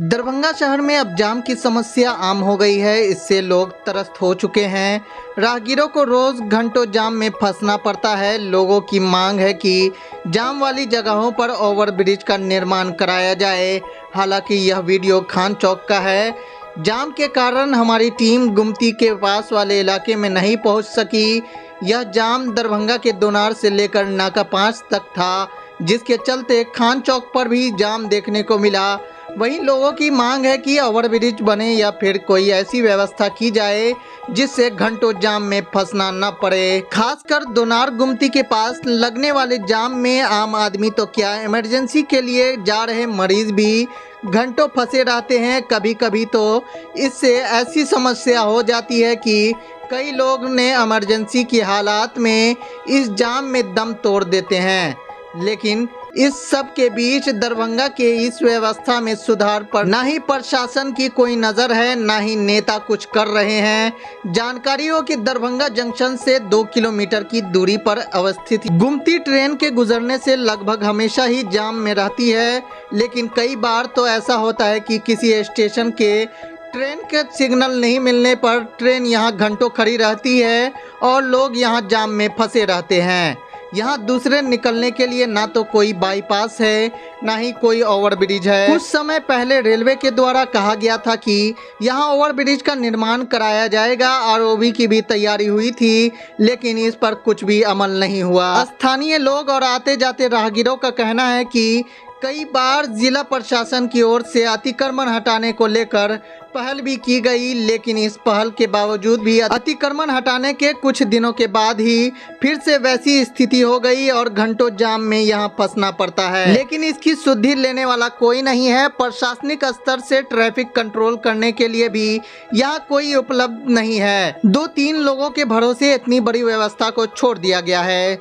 दरभंगा शहर में अब जाम की समस्या आम हो गई है। इससे लोग त्रस्त हो चुके हैं। राहगीरों को रोज घंटों जाम में फंसना पड़ता है। लोगों की मांग है कि जाम वाली जगहों पर ओवरब्रिज का निर्माण कराया जाए। हालांकि यह वीडियो खान चौक का है। जाम के कारण हमारी टीम गुमती के पास वाले इलाके में नहीं पहुंच सकी। यह जाम दरभंगा के दोनार से लेकर नाका 5 तक था, जिसके चलते खान चौक पर भी जाम देखने को मिला। वहीं लोगों की मांग है कि ओवरब्रिज बने या फिर कोई ऐसी व्यवस्था की जाए जिससे घंटों जाम में फंसना न पड़े। खासकर दोनार गुमती के पास लगने वाले जाम में आम आदमी तो क्या, इमरजेंसी के लिए जा रहे मरीज भी घंटों फंसे रहते हैं। कभी कभी तो इससे ऐसी समस्या हो जाती है कि कई लोग ने इमरजेंसी की हालात में इस जाम में दम तोड़ देते हैं। लेकिन इस सब के बीच दरभंगा के इस व्यवस्था में सुधार पर ना ही प्रशासन की कोई नज़र है, ना ही नेता कुछ कर रहे हैं। जानकारी हो कि दरभंगा जंक्शन से 2 किलोमीटर की दूरी पर अवस्थित गुमती ट्रेन के गुजरने से लगभग हमेशा ही जाम में रहती है। लेकिन कई बार तो ऐसा होता है कि किसी स्टेशन के ट्रेन के सिग्नल नहीं मिलने पर ट्रेन यहाँ घंटों खड़ी रहती है और लोग यहाँ जाम में फंसे रहते हैं। यहाँ दूसरे निकलने के लिए ना तो कोई बाईपास है, ना ही कोई ओवरब्रिज है। कुछ समय पहले रेलवे के द्वारा कहा गया था कि यहाँ ओवरब्रिज का निर्माण कराया जाएगा। आरओबी की भी तैयारी हुई थी, लेकिन इस पर कुछ भी अमल नहीं हुआ। स्थानीय लोग और आते जाते राहगीरों का कहना है कि कई बार जिला प्रशासन की ओर से अतिक्रमण हटाने को लेकर पहल भी की गई, लेकिन इस पहल के बावजूद भी अतिक्रमण हटाने के कुछ दिनों के बाद ही फिर से वैसी स्थिति हो गई और घंटों जाम में यहाँ फंसना पड़ता है। लेकिन इसकी सुधि लेने वाला कोई नहीं है। प्रशासनिक स्तर से ट्रैफिक कंट्रोल करने के लिए भी यहाँ कोई उपलब्ध नहीं है। 2-3 लोगों के भरोसे इतनी बड़ी व्यवस्था को छोड़ दिया गया है।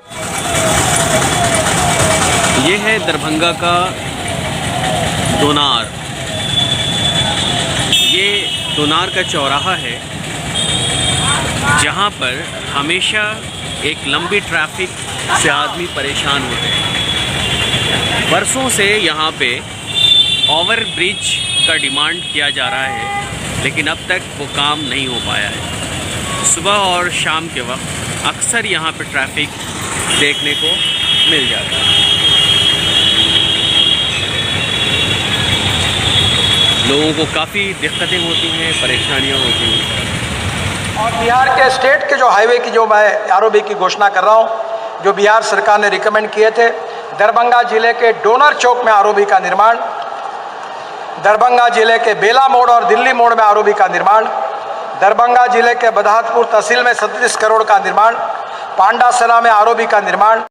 ये है दरभंगा का दोनार। ये दोनार का चौराहा है जहाँ पर हमेशा एक लंबी ट्रैफिक से आदमी परेशान होते हैं। बरसों से यहाँ पे ओवर ब्रिज का डिमांड किया जा रहा है, लेकिन अब तक वो काम नहीं हो पाया है। सुबह और शाम के वक्त अक्सर यहाँ पे ट्रैफिक देखने को मिल जाता है। लोगों को काफ़ी दिक्कतें होती हैं, परेशानियां होती हैं। और बिहार के स्टेट के जो हाईवे की जो मैं आरओबी की घोषणा कर रहा हूं, जो बिहार सरकार ने रिकमेंड किए थे, दरभंगा जिले के डोनर चौक में आरओबी का निर्माण, दरभंगा जिले के बेला मोड़ और दिल्ली मोड़ में आरओबी का निर्माण, दरभंगा जिले के बदहातपुर तहसील में 37 करोड़ का निर्माण, पांडासरा में आरओबी का निर्माण।